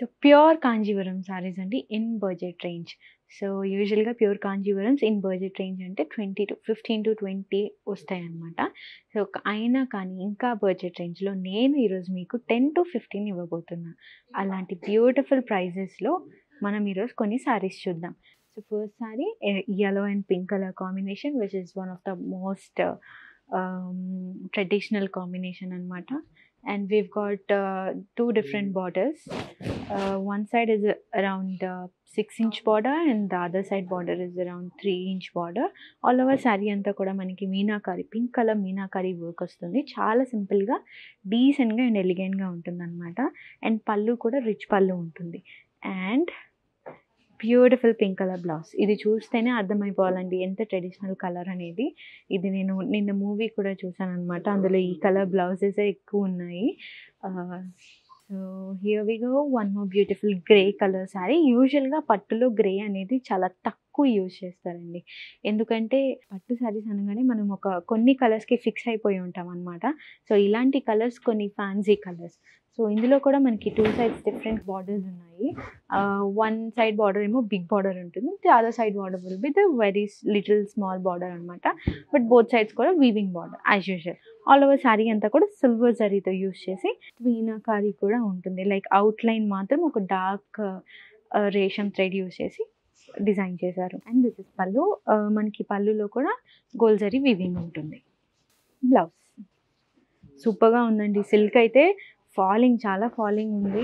So pure Kanjeevaram saris అండి in budget range. So యూజువల్‌గా pure కాంజీవరమ్స్ in budget range అంటే 15-20 వస్తాయన్నమాట. సో అయినా కానీ ఇంకా బడ్జెట్ రేంజ్‌లో నేను ఈరోజు మీకు 10-15 ఇవ్వబోతున్నా. అలాంటి బ్యూటిఫుల్ ప్రైజెస్‌లో మనం ఈరోజు కొన్ని సారీస్ చూద్దాం. So first sorry yellow and pink colour combination which is one of the most traditional combination అన్నమాట. And we've got two different borders. One side is around 6-inch border and the other side border is around 3-inch border. All over saree anta kuda maniki meenakari pink color meenakari work vastundi. Chaala simple ga decent ga and elegant ga untundi annamata. And pallu kuda rich pallu untundi. And beautiful pink colour blouse. ఇది చూస్తేనే అర్థమైపోవాలండి ఎంత traditional colour అనేది. ఇది నేను నిన్న movie కూడా చూసాననమాట. అందులో ఈ కలర్ బ్లౌజెసే ఎక్కువ ఉన్నాయి. So here we go one more beautiful grey colour sari. యూజువల్‌గా పట్టులో గ్రే అనేది చాలా తక్కువ యూజ్ చేస్తారండి. ఎందుకంటే పట్టు శారీస్ అనగానే మనం కొన్ని కలర్స్‌కి ఫిక్స్ అయిపోయి ఉంటామనమాట. సో ఇలాంటి కలర్స్ కొన్ని ఫ్యాన్సీ కలర్స్. సో ఇందులో కూడా మనకి 2 సైడ్స్ డిఫరెంట్ బార్డర్స్ ఉన్నాయి. వన్ సైడ్ బార్డర్ ఏమో బిగ్ బార్డర్ ఉంటుంది. The other side border will be the very little small border అనమాట. బట్ బోత్ సైడ్స్ కూడా weaving border as usual. All over sari అంతా కూడా సిల్వర్ జరీతో యూజ్ చేసి మీనాకారి కూడా ఉంటుంది. లైక్ అవుట్లైన్ మాత్రం ఒక డార్క్ రేషం థ్రెడ్ యూజ్ చేసి డిజైన్ చేశారు. అండ్ దిస్ ఇస్ పళ్ళు. మనకి పళ్ళులో కూడా గోల్డ్ జరీ వీవింగ్ ఉంటుంది. బ్లౌజ్ సూపర్గా ఉందండి. సిల్క్ అయితే చాలా ఫాలింగ్ ఉంది.